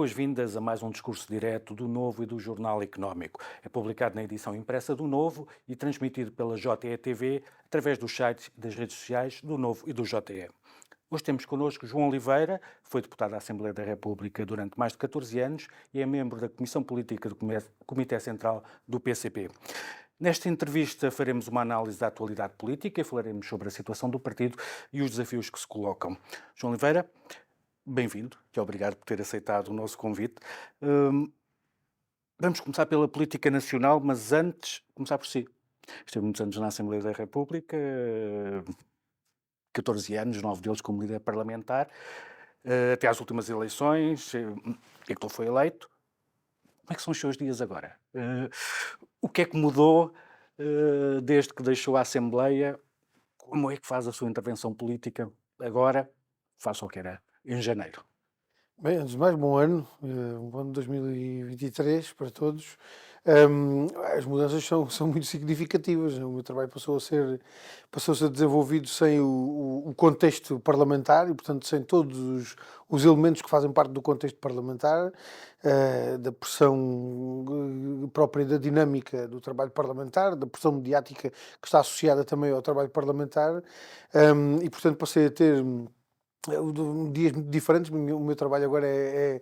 boas-vindas a mais um discurso direto do Novo e do Jornal Económico. É publicado na edição impressa do Novo e transmitido pela JE-TV através dos sites e das redes sociais do Novo e do JE. Hoje temos connosco João Oliveira, foi deputado da Assembleia da República durante mais de 14 anos e é membro da Comissão Política do Comitê Central do PCP. Nesta entrevista faremos uma análise da atualidade política e falaremos sobre a situação do partido e os desafios que se colocam. João Oliveira, bem-vindo e obrigado por ter aceitado o nosso convite. Vamos começar pela política nacional, mas antes, começar por si. Esteve muitos anos na Assembleia da República, 14 anos, 9 deles como líder parlamentar, até às últimas eleições, e que foi eleito. Como é que são os seus dias agora? O que é que mudou desde que deixou a Assembleia? Como é que faz a sua intervenção política agora, face ao que era em janeiro? Bem, antes de mais, bom ano, um bom ano de 2023 para todos. As mudanças são muito significativas. O meu trabalho passou a ser desenvolvido sem o contexto parlamentar e, portanto, sem todos os elementos que fazem parte do contexto parlamentar, da pressão própria da dinâmica do trabalho parlamentar, da pressão mediática que está associada também ao trabalho parlamentar, e, portanto, passei a ter dias diferentes. O meu trabalho agora é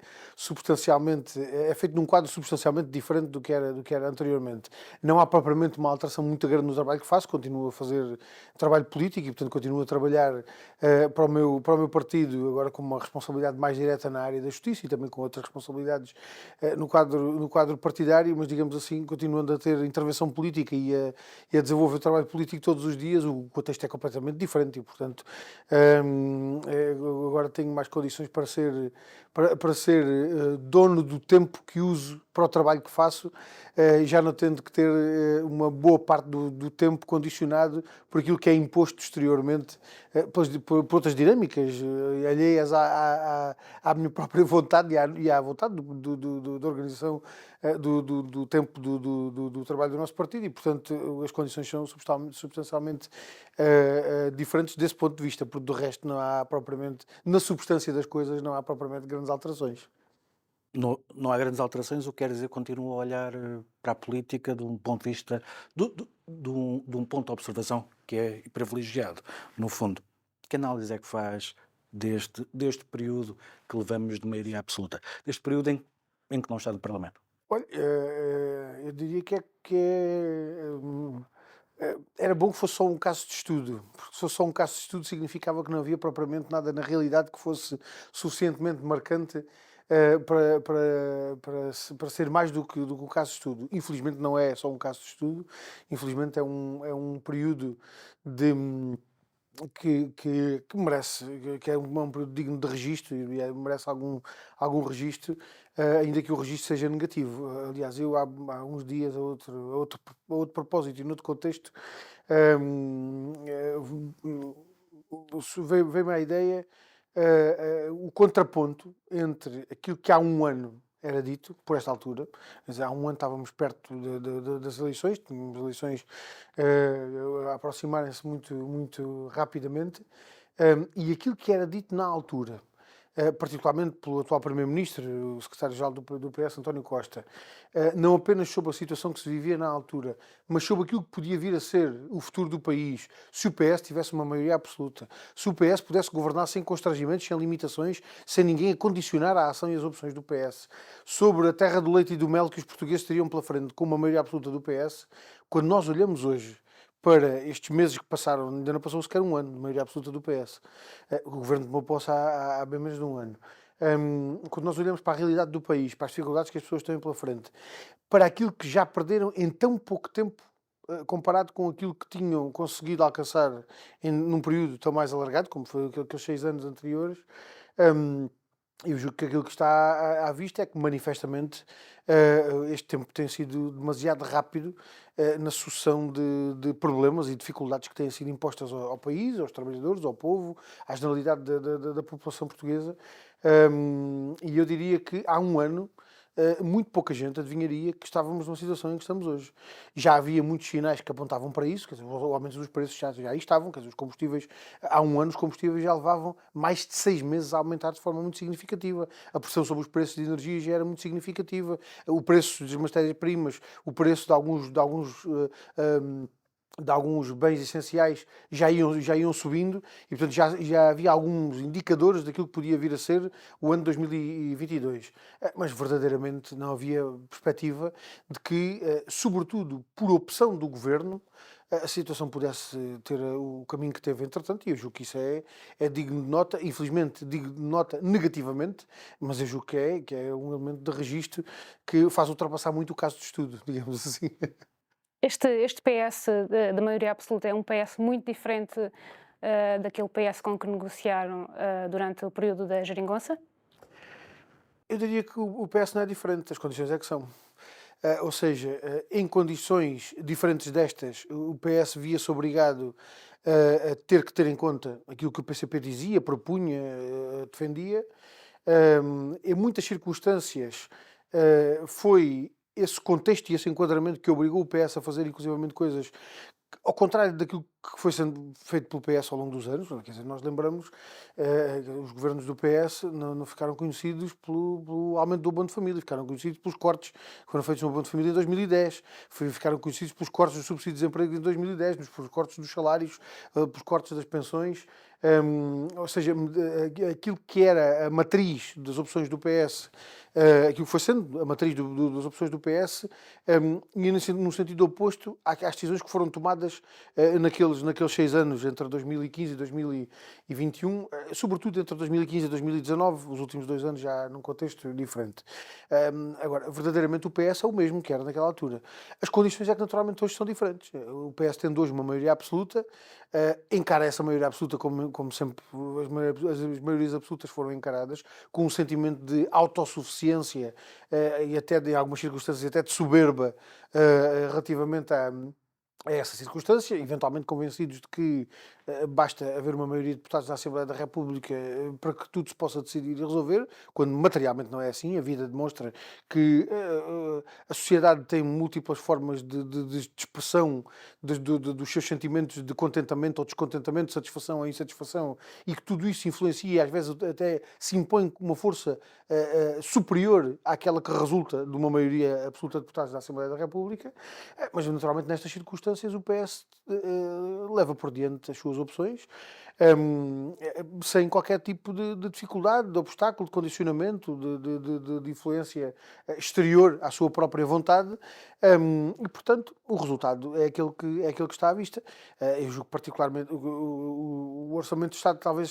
feito num quadro substancialmente diferente do que era anteriormente. Não há propriamente uma alteração muito grande no trabalho que faço, continuo a fazer trabalho político e, portanto, continuo a trabalhar para o meu partido, agora com uma responsabilidade mais direta na área da justiça e também com outras responsabilidades no quadro partidário, mas, digamos assim, continuando a ter intervenção política e a desenvolver o trabalho político todos os dias. O contexto é completamente diferente e, portanto, agora tenho mais condições para ser dono do tempo que uso para o trabalho que faço, já não tendo que ter uma boa parte do tempo condicionado por aquilo que é imposto exteriormente por outras dinâmicas alheias à minha própria vontade e à vontade da organização do tempo do trabalho do nosso partido e, portanto, as condições são substancialmente diferentes desse ponto de vista, porque do resto não há propriamente, na substância das coisas, não há propriamente grandes alterações. Não há grandes alterações, o que quer dizer que continuo a olhar para a política de um ponto de vista, de um ponto de observação que é privilegiado, no fundo. Que análise é que faz deste período que levamos de maioria absoluta? Deste período em que não está no Parlamento? Olha, eu diria era bom que fosse só um caso de estudo, porque se fosse só um caso de estudo significava que não havia propriamente nada na realidade que fosse suficientemente marcante para ser mais do que um caso de estudo. Infelizmente não é só um caso de estudo, infelizmente é um período de que merece, que é um período digno de registro e merece algum registro, ainda que o registro seja negativo. Aliás, eu há uns dias, a outro propósito e noutro contexto, veio-me a ideia, o contraponto entre aquilo que há um ano era dito, por esta altura. Mas há um ano estávamos perto das eleições, tínhamos eleições a aproximarem-se muito, muito rapidamente, e aquilo que era dito na altura, particularmente pelo atual Primeiro-Ministro, o Secretário-Geral do PS, António Costa, não apenas sobre a situação que se vivia na altura, mas sobre aquilo que podia vir a ser o futuro do país, se o PS tivesse uma maioria absoluta, se o PS pudesse governar sem constrangimentos, sem limitações, sem ninguém a condicionar a ação e as opções do PS, sobre a terra do leite e do mel que os portugueses teriam pela frente com uma maioria absoluta do PS. Quando nós olhamos hoje para estes meses que passaram, ainda não passou sequer um ano de maioria absoluta do PS. O governo tomou posse há bem menos de um ano. Quando nós olhamos para a realidade do país, para as dificuldades que as pessoas têm pela frente, para aquilo que já perderam em tão pouco tempo, comparado com aquilo que tinham conseguido alcançar num período tão mais alargado, como foi aqueles 6 anos anteriores, eu julgo que aquilo que está à vista é que, manifestamente, este tempo tem sido demasiado rápido na sucessão de problemas e dificuldades que têm sido impostas ao país, aos trabalhadores, ao povo, à generalidade da população portuguesa. E eu diria que há um ano muito pouca gente adivinharia que estávamos numa situação em que estamos hoje. Já havia muitos sinais que apontavam para isso, quer dizer, o aumento dos preços já aí estavam, quer dizer, os combustíveis, há um ano os combustíveis já levavam mais de 6 meses a aumentar de forma muito significativa. A pressão sobre os preços de energia já era muito significativa. O preço das matérias-primas, o preço de alguns bens essenciais já iam subindo e, portanto, já havia alguns indicadores daquilo que podia vir a ser o ano 2022. Mas, verdadeiramente, não havia perspectiva de que, sobretudo por opção do governo, a situação pudesse ter o caminho que teve, entretanto, e eu julgo que isso é digno de nota, infelizmente digno de nota negativamente, mas eu julgo que é um elemento de registro que faz ultrapassar muito o caso de estudo, digamos assim. Este PS da maioria absoluta é um PS muito diferente daquele PS com que negociaram durante o período da geringonça? Eu diria que o PS não é diferente, as condições é que são. Ou seja, em condições diferentes destas, o PS via-se obrigado a ter que ter em conta aquilo que o PCP dizia, propunha, defendia. Em muitas circunstâncias, foi esse contexto e esse enquadramento que obrigou o PS a fazer, inclusivamente, coisas ao contrário daquilo que foi sendo feito pelo PS ao longo dos anos. Quer dizer, nós lembramos, os governos do PS não ficaram conhecidos pelo aumento do abono de família, ficaram conhecidos pelos cortes que foram feitos no abono de família em 2010, ficaram conhecidos pelos cortes dos subsídios de desemprego em 2010, pelos cortes dos salários, pelos cortes das pensões. Ou seja, aquilo que era a matriz das opções do PS, aquilo que foi sendo a matriz das opções do PS, ia no sentido oposto às decisões que foram tomadas naqueles 6 anos, entre 2015 e 2021, sobretudo entre 2015 e 2019, os últimos 2 anos já num contexto diferente. Agora, verdadeiramente o PS é o mesmo que era naquela altura. As condições é que naturalmente hoje são diferentes. O PS tendo hoje uma maioria absoluta, encara essa maioria absoluta como sempre as maiorias absolutas foram encaradas, com um sentimento de autossuficiência e até, em algumas circunstâncias, até de soberba relativamente a essa circunstância, eventualmente convencidos de que basta haver uma maioria de deputados na Assembleia da República para que tudo se possa decidir e resolver, quando materialmente não é assim. A vida demonstra que a sociedade tem múltiplas formas de expressão dos seus sentimentos de contentamento ou descontentamento, de satisfação ou insatisfação, e que tudo isso influencia e às vezes até se impõe com uma força superior àquela que resulta de uma maioria absoluta de deputados da Assembleia da República. Mas naturalmente nestas circunstâncias o PS leva por diante as suas opções, sem qualquer tipo de dificuldade, de obstáculo, de condicionamento, de influência exterior à sua própria vontade, e portanto o resultado é aquele que está à vista. Eu julgo particularmente o Orçamento de Estado talvez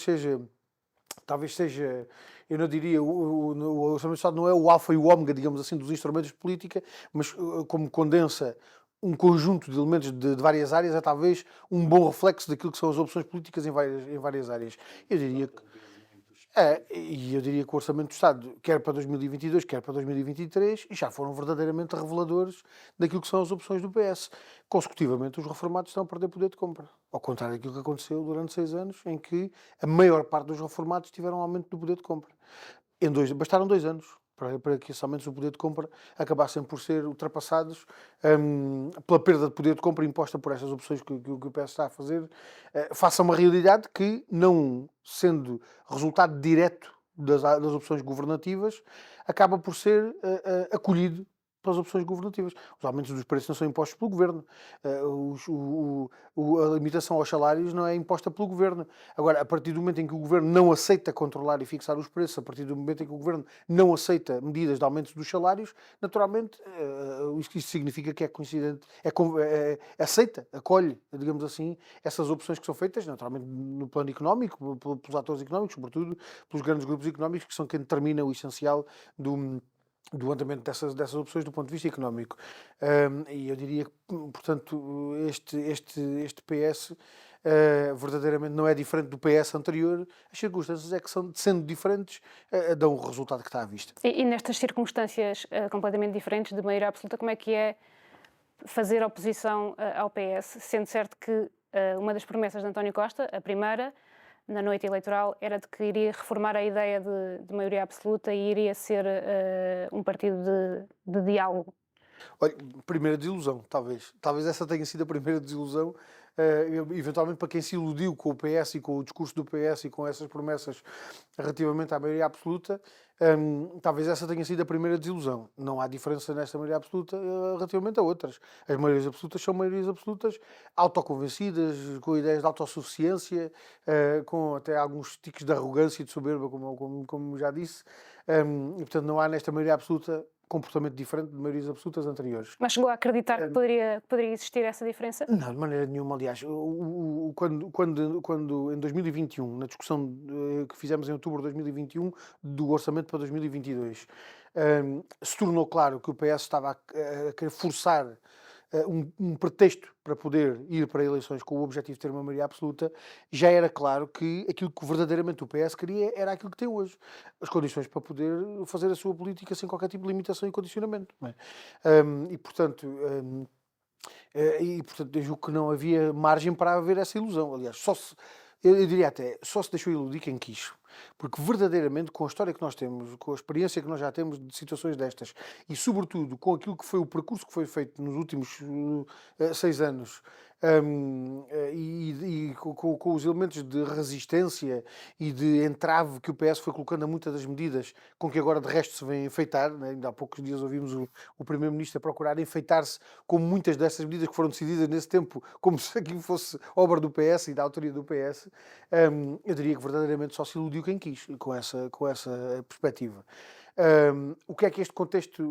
seja, eu não diria, o Orçamento de Estado não é o alfa e o ômega, digamos assim, dos instrumentos de política, mas como condensa um conjunto de elementos de várias áreas, é talvez um bom reflexo daquilo que são as opções políticas em várias áreas. Eu diria que o Orçamento do Estado, quer para 2022, quer para 2023, já foram verdadeiramente reveladores daquilo que são as opções do PS. Consecutivamente, os reformados estão a perder poder de compra. Ao contrário daquilo que aconteceu durante 6 anos, em que a maior parte dos reformados tiveram um aumento do poder de compra. Bastaram 2 anos para que esses aumentos do poder de compra acabassem por ser ultrapassados pela perda de poder de compra imposta por estas opções que o PS está a fazer, face a uma realidade que, não sendo resultado direto das opções governativas, acaba por ser acolhido pelas opções governativas. Os aumentos dos preços não são impostos pelo governo. A limitação aos salários não é imposta pelo governo. Agora, a partir do momento em que o governo não aceita controlar e fixar os preços, a partir do momento em que o governo não aceita medidas de aumento dos salários, naturalmente, isto significa que é coincidente, aceita, acolhe, digamos assim, essas opções que são feitas, naturalmente, no plano económico, pelos atores económicos, sobretudo pelos grandes grupos económicos, que são quem determina o essencial do andamento dessas opções do ponto de vista económico. E eu diria que, portanto, este PS verdadeiramente não é diferente do PS anterior. As circunstâncias é que, sendo diferentes, dão o resultado que está à vista. E nestas circunstâncias completamente diferentes, de maioria absoluta, como é que é fazer oposição ao PS, sendo certo que uma das promessas de António Costa, a primeira, na noite eleitoral era de que iria reformar a ideia de maioria absoluta e iria ser um partido de diálogo. Olha, primeira desilusão, talvez. Talvez essa tenha sido a primeira desilusão, eventualmente para quem se iludiu com o PS e com o discurso do PS e com essas promessas relativamente à maioria absoluta, talvez essa tenha sido a primeira desilusão. Não há diferença nesta maioria absoluta relativamente a outras. As maiorias absolutas são maiorias absolutas autoconvencidas, com ideias de autossuficiência, com até alguns tiques de arrogância e de soberba, como já disse. E, portanto, não há nesta maioria absoluta comportamento diferente de maiorias absolutas anteriores. Mas chegou a acreditar que poderia existir essa diferença? Não, de maneira nenhuma. Aliás, quando em 2021, na discussão que fizemos em outubro de 2021 do orçamento para 2022, se tornou claro que o PS estava a querer forçar um pretexto para poder ir para eleições com o objetivo de ter uma maioria absoluta, já era claro que aquilo que verdadeiramente o PS queria era aquilo que tem hoje. As condições para poder fazer a sua política sem qualquer tipo de limitação e condicionamento. Não é? Portanto, eu julgo que não havia margem para haver essa ilusão. Aliás, eu diria até, só se deixou iludir quem quis. Porque verdadeiramente, com a história que nós temos, com a experiência que nós já temos de situações destas, e sobretudo com aquilo que foi o percurso que foi feito nos últimos 6 anos, com os elementos de resistência e de entrave que o PS foi colocando a muitas das medidas com que agora de resto se vem enfeitar, né? Ainda há poucos dias ouvimos o Primeiro-Ministro a procurar enfeitar-se com muitas dessas medidas que foram decididas nesse tempo, como se aquilo fosse obra do PS e da autoria do PS. Eu diria que verdadeiramente só se iludiu quem quis com essa perspectiva. O que é que este contexto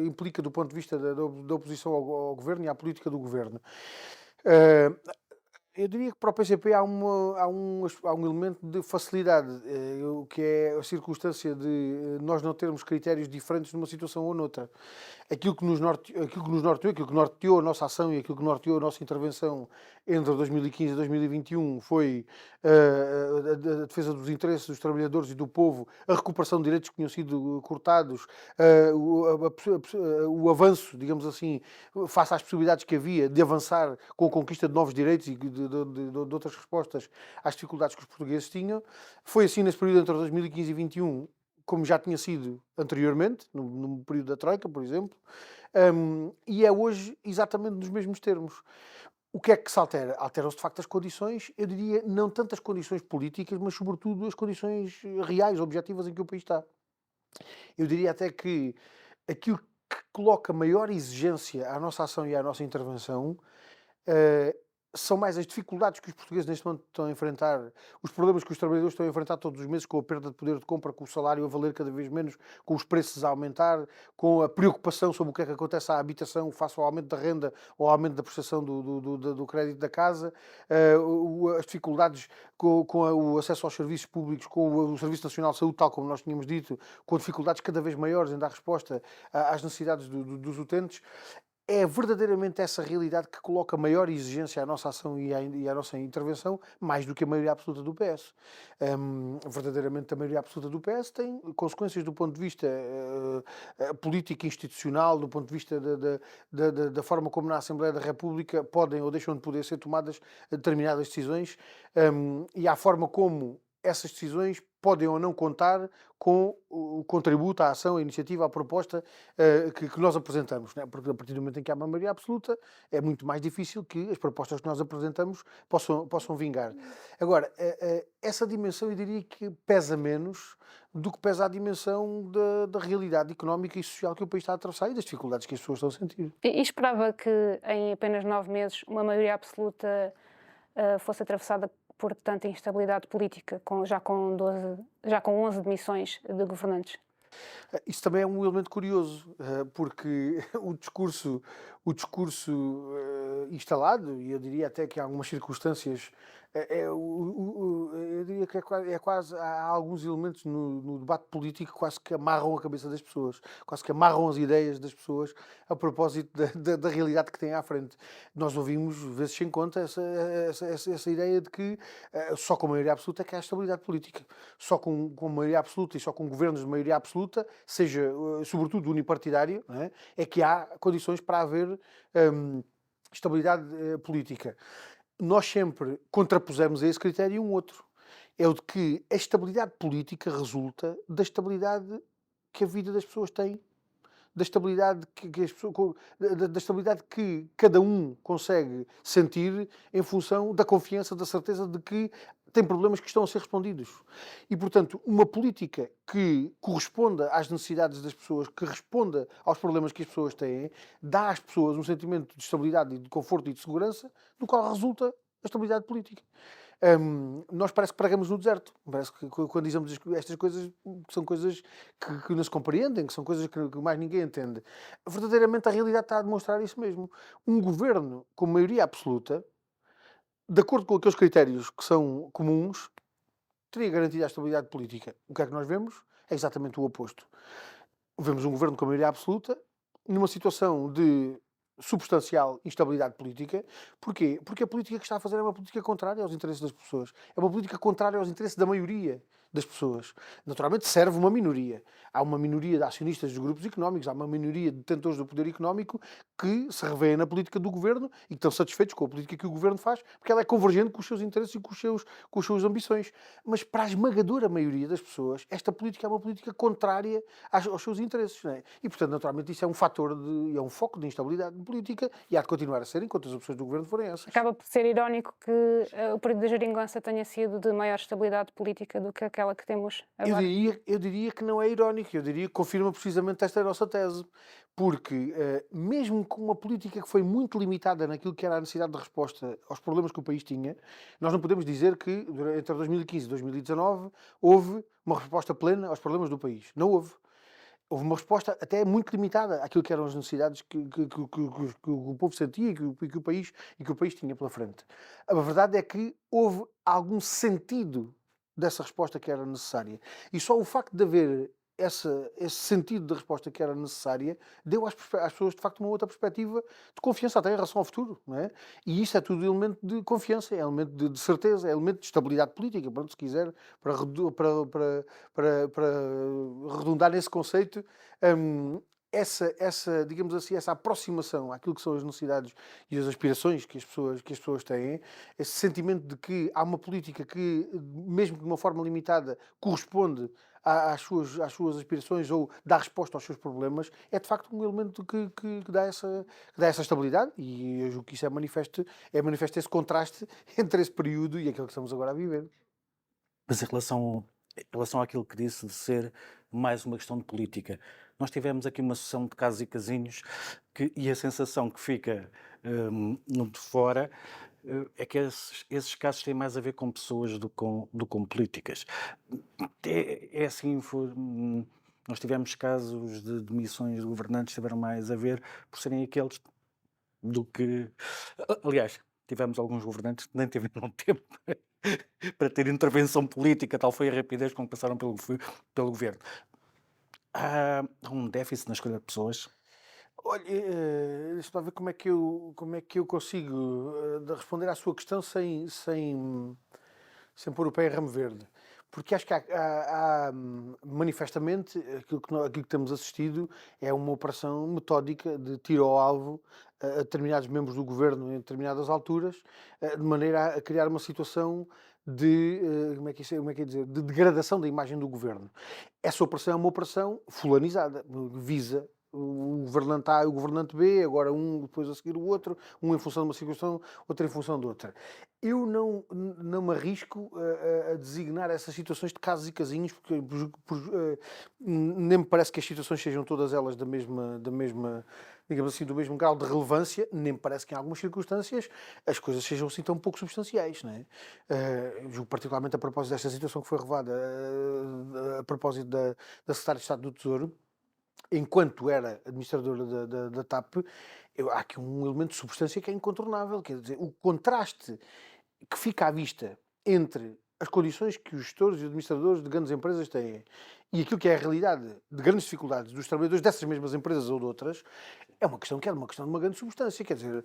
implica do ponto de vista da oposição ao governo e à política do governo? Eu diria que para o PCP há um elemento de facilidade, que é a circunstância de nós não termos critérios diferentes numa situação ou noutra. Aquilo que nos norteou, aquilo que norteou a nossa ação e aquilo que norteou a nossa intervenção entre 2015 e 2021 foi a defesa dos interesses dos trabalhadores e do povo, a recuperação de direitos que tinham sido cortados, o avanço, digamos assim, face às possibilidades que havia de avançar com a conquista de novos direitos e de outras respostas às dificuldades que os portugueses tinham. Foi assim nesse período entre 2015 e 2021, como já tinha sido anteriormente, no período da Troika, por exemplo, e é hoje exatamente nos mesmos termos. O que é que se altera? Alteram-se de facto as condições, eu diria, não tanto as condições políticas, mas sobretudo as condições reais, objetivas em que o país está. Eu diria até que aquilo que coloca maior exigência à nossa ação e à nossa intervenção são mais as dificuldades que os portugueses neste momento estão a enfrentar, os problemas que os trabalhadores estão a enfrentar todos os meses com a perda de poder de compra, com o salário a valer cada vez menos, com os preços a aumentar, com a preocupação sobre o que é que acontece à habitação face ao aumento da renda ou ao aumento da prestação do crédito da casa, as dificuldades com o acesso aos serviços públicos, com o Serviço Nacional de Saúde, tal como nós tínhamos dito, com dificuldades cada vez maiores em dar resposta às necessidades dos utentes. É verdadeiramente essa realidade que coloca maior exigência à nossa ação e à nossa intervenção, mais do que a maioria absoluta do PS. Verdadeiramente a maioria absoluta do PS tem consequências do ponto de vista político e institucional, do ponto de vista da forma como na Assembleia da República podem ou deixam de poder ser tomadas determinadas decisões, e à forma como essas decisões podem ou não contar com o contributo, a ação, a iniciativa, a proposta que nós apresentamos, né? Porque a partir do momento em que há uma maioria absoluta é muito mais difícil que as propostas que nós apresentamos possam vingar. Agora, essa dimensão eu diria que pesa menos do que pesa a dimensão da realidade económica e social que o país está a atravessar e das dificuldades que as pessoas estão a sentir. E esperava que em apenas 9 meses uma maioria absoluta fosse atravessada por tanta instabilidade política, já com 11 demissões de governantes. Isso também é um elemento curioso, porque o discurso instalado, e eu diria até que em algumas circunstâncias, eu diria que é quase, há alguns elementos no debate político que quase que amarram a cabeça das pessoas, quase que amarram as ideias das pessoas a propósito da realidade que têm à frente. Nós ouvimos, vezes sem conta, essa ideia de que só com maioria absoluta é que há estabilidade política. Só com maioria absoluta e só com governos de maioria absoluta, seja sobretudo unipartidário, não é que há condições para haver estabilidade política. Nós sempre contrapusemos a esse critério um outro, é o de que a estabilidade política resulta da estabilidade que a vida das pessoas tem, da estabilidade que as pessoas, da estabilidade que cada um consegue sentir em função da confiança, da certeza de que tem problemas que estão a ser respondidos. E, portanto, uma política que corresponda às necessidades das pessoas, que responda aos problemas que as pessoas têm, dá às pessoas um sentimento de estabilidade, e de conforto e de segurança, do qual resulta a estabilidade política. Nós parece que pregamos no deserto. Parece que quando dizemos estas coisas, são coisas que não se compreendem, que são coisas que mais ninguém entende. Verdadeiramente a realidade está a demonstrar isso mesmo. Um governo com maioria absoluta, de acordo com aqueles critérios que são comuns, teria garantido a estabilidade política. O que é que nós vemos? É exatamente o oposto. Vemos um governo com maioria absoluta, numa situação de substancial instabilidade política. Porquê? Porque a política que está a fazer é uma política contrária aos interesses das pessoas. É uma política contrária aos interesses da maioria das pessoas. Naturalmente serve uma minoria. Há uma minoria de acionistas dos grupos económicos, há uma minoria de detentores do poder económico que se revêem na política do governo e que estão satisfeitos com a política que o governo faz, porque ela é convergente com os seus interesses e com as suas ambições. Mas para a esmagadora maioria das pessoas, esta política é uma política contrária aos seus interesses. Não é? E, portanto, naturalmente, isso é um fator, é um foco de instabilidade política e há de continuar a ser enquanto as opções do governo forem essas. Acaba por ser irónico que o período da geringonça tenha sido de maior estabilidade política do que aquela que temos agora. Eu diria que não é irónico, eu diria que confirma precisamente esta nossa tese. Porque, mesmo com uma política que foi muito limitada naquilo que era a necessidade de resposta aos problemas que o país tinha, nós não podemos dizer que entre 2015 e 2019 houve uma resposta plena aos problemas do país. Não houve. Houve uma resposta até muito limitada àquilo que eram as necessidades que o povo sentia e que o país tinha pela frente. A verdade é que houve algum sentido dessa resposta que era necessária. E só o facto de haver esse sentido de resposta que era necessária deu às pessoas, de facto, uma outra perspectiva de confiança até em relação ao futuro. Não é? E isso é tudo elemento de confiança, é elemento de certeza, é elemento de estabilidade política, pronto, se quiser, para redundar nesse conceito. Digamos assim, essa aproximação àquilo que são as necessidades e as aspirações que as pessoas têm, esse sentimento de que há uma política que, mesmo de uma forma limitada, corresponde às suas aspirações ou dá resposta aos seus problemas, é de facto um elemento que dá essa estabilidade, e eu julgo que isso é manifesto esse contraste entre esse período e aquilo que estamos agora a viver. Mas em relação àquilo que disse de ser mais uma questão de política, nós tivemos aqui uma sessão de casos e casinhos e a sensação que fica de fora é que esses casos têm mais a ver com pessoas do que com políticas. É assim, nós tivemos casos de demissões de governantes que tiveram mais a ver por serem aqueles do que... Aliás, tivemos alguns governantes que nem tiveram tempo para ter intervenção política, tal foi a rapidez com que passaram pelo governo. Há um déficit na escolha de pessoas. Olha, deixa-me lá ver como é que eu consigo responder à sua questão sem pôr o pé em ramo verde. Porque acho que há manifestamente, aquilo que temos assistido é uma operação metódica de tiro ao alvo a determinados membros do governo em determinadas alturas, de maneira a criar uma situação de, de degradação da imagem do governo. Essa operação é uma operação fulanizada, visa o governante A e o governante B, agora um depois a seguir o outro, um em função de uma situação, outro em função de outra. Eu não me arrisco a designar essas situações de casos e casinhos, porque nem me parece que as situações sejam todas elas da mesma, digamos assim, do mesmo grau de relevância, nem me parece que em algumas circunstâncias as coisas sejam assim tão pouco substanciais, não é? Julgo particularmente a propósito desta situação que foi revelada, a propósito da Secretária de Estado do Tesouro, enquanto era administradora da TAP, há aqui um elemento de substância que é incontornável, quer dizer, o contraste que fica à vista entre as condições que os gestores e administradores de grandes empresas têm e aquilo que é a realidade de grandes dificuldades dos trabalhadores dessas mesmas empresas ou de outras, é uma questão de uma grande substância, quer dizer,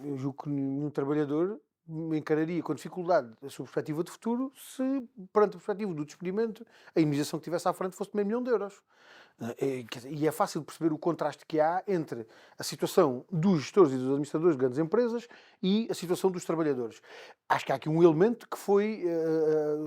eu julgo que nenhum trabalhador encararia com dificuldade a sua perspectiva de futuro se, perante a perspectiva do despedimento, a indenização que tivesse à frente fosse de €500 mil. E é fácil perceber o contraste que há entre a situação dos gestores e dos administradores de grandes empresas e a situação dos trabalhadores. Acho que há aqui um elemento que foi,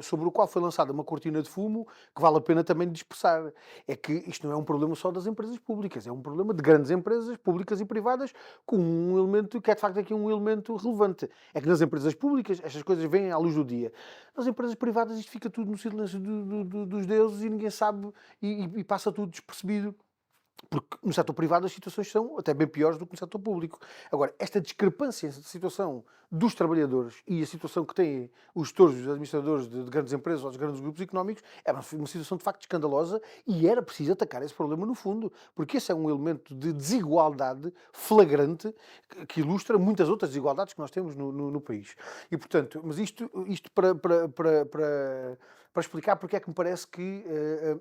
sobre o qual foi lançada uma cortina de fumo que vale a pena também dispersar. É que isto não é um problema só das empresas públicas, é um problema de grandes empresas públicas e privadas, com um elemento que é de facto aqui um elemento relevante. É que nas empresas públicas estas coisas vêm à luz do dia. Nas empresas privadas isto fica tudo no silêncio dos deuses e ninguém sabe e passa tudo despercebido. Porque no setor privado as situações são até bem piores do que no setor público. Agora, esta discrepância entre a situação dos trabalhadores e a situação que têm os gestores e os administradores de grandes empresas ou dos grandes grupos económicos é uma situação de facto escandalosa e era preciso atacar esse problema no fundo, porque esse é um elemento de desigualdade flagrante que ilustra muitas outras desigualdades que nós temos no país. E, portanto, mas isto para explicar porque é que me parece que,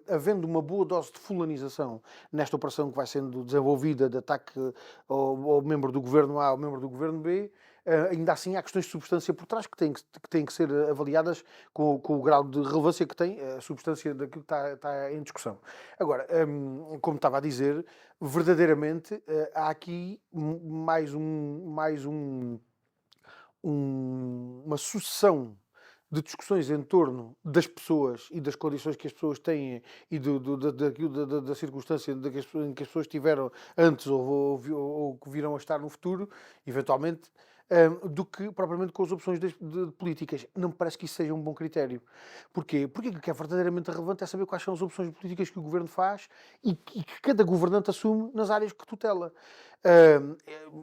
havendo uma boa dose de fulanização nesta operação que vai sendo desenvolvida de ataque ao membro do Governo A ao membro do Governo B, ainda assim há questões de substância por trás que têm que ser avaliadas com o grau de relevância que tem a substância daquilo que está em discussão. Agora, como estava a dizer, verdadeiramente há aqui uma sucessão de discussões em torno das pessoas e das condições que as pessoas têm e da circunstância em que as pessoas estiveram antes ou que virão a estar no futuro, eventualmente, do que propriamente com as opções de políticas. Não me parece que isso seja um bom critério. Porquê? Porque o que é verdadeiramente relevante é saber quais são as opções políticas que o Governo faz e que cada governante assume nas áreas que tutela.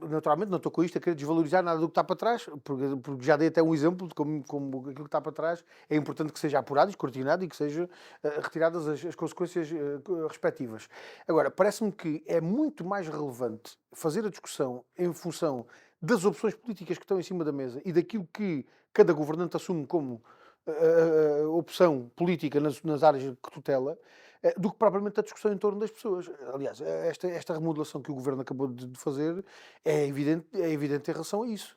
Naturalmente não estou com isto a querer desvalorizar nada do que está para trás, porque já dei até um exemplo de como aquilo que está para trás é importante que seja apurado, escrutinado e que sejam retiradas as consequências respectivas. Agora, parece-me que é muito mais relevante fazer a discussão em função das opções políticas que estão em cima da mesa e daquilo que cada governante assume como opção política nas áreas que tutela, do que propriamente a discussão em torno das pessoas. Aliás, esta remodelação que o Governo acabou de fazer é evidente em relação a isso.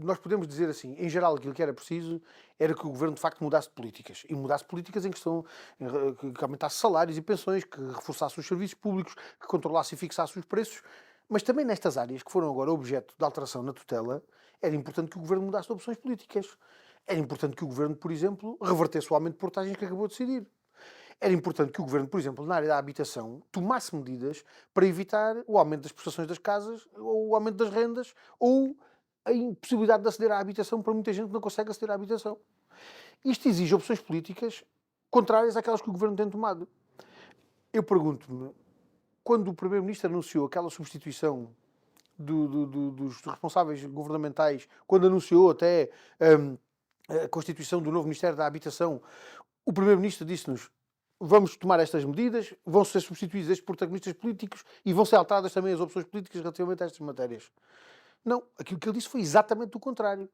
Nós podemos dizer assim, em geral, aquilo que era preciso era que o Governo de facto mudasse de políticas. E mudasse políticas em questão que aumentasse salários e pensões, que reforçasse os serviços públicos, que controlasse e fixasse os preços. Mas também nestas áreas que foram agora objeto de alteração na tutela, era importante que o Governo mudasse de opções políticas. Era importante que o Governo, por exemplo, revertesse o aumento de portagens que acabou de decidir. Era importante que o Governo, por exemplo, na área da habitação, tomasse medidas para evitar o aumento das prestações das casas, ou o aumento das rendas, ou a impossibilidade de aceder à habitação para muita gente que não consegue aceder à habitação. Isto exige opções políticas contrárias àquelas que o Governo tem tomado. Eu pergunto-me, quando o Primeiro-Ministro anunciou aquela substituição dos responsáveis governamentais, quando anunciou até a constituição do novo Ministério da Habitação, o Primeiro-Ministro disse-nos: vamos tomar estas medidas, vão ser substituídos estes protagonistas políticos e vão ser alteradas também as opções políticas relativamente a estas matérias. Não, aquilo que ele disse foi exatamente o contrário.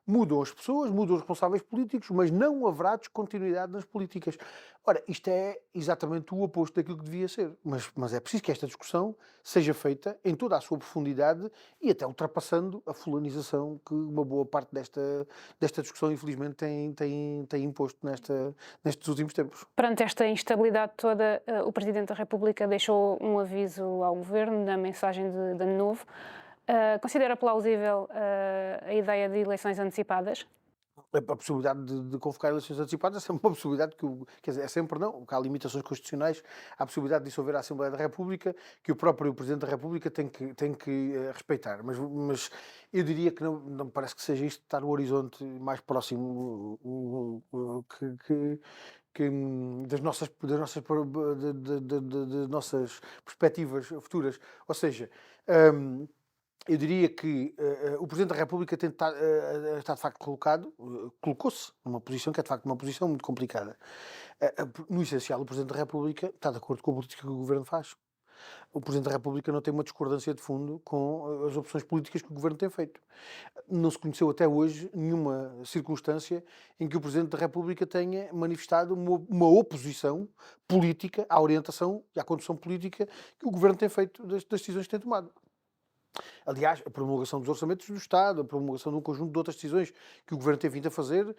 Mudam as pessoas, mudam os responsáveis políticos, mas não haverá descontinuidade nas políticas. Ora, isto é exatamente o oposto daquilo que devia ser. Mas é preciso que esta discussão seja feita em toda a sua profundidade e até ultrapassando a fulanização que uma boa parte desta discussão, infelizmente, tem imposto nestes últimos tempos. Perante esta instabilidade toda, o Presidente da República deixou um aviso ao Governo na mensagem de Ano Novo. Considera plausível a ideia de eleições antecipadas? A possibilidade de convocar eleições antecipadas é uma possibilidade quer dizer, é sempre não, porque há limitações constitucionais, há a possibilidade de dissolver a Assembleia da República, que o próprio Presidente da República tem que respeitar. Mas eu diria que não me parece que seja isto estar no horizonte mais próximo das nossas perspectivas futuras. Ou seja, eu diria que o Presidente da República está de facto colocou-se numa posição que é de facto uma posição muito complicada. No essencial, o Presidente da República está de acordo com a política que o Governo faz. O Presidente da República não tem uma discordância de fundo com as opções políticas que o Governo tem feito. Não se conheceu até hoje nenhuma circunstância em que o Presidente da República tenha manifestado uma oposição política à orientação e à condução política que o Governo tem feito das decisões que tem tomado. Aliás, a promulgação dos orçamentos do Estado, a promulgação de um conjunto de outras decisões que o Governo tem vindo a fazer,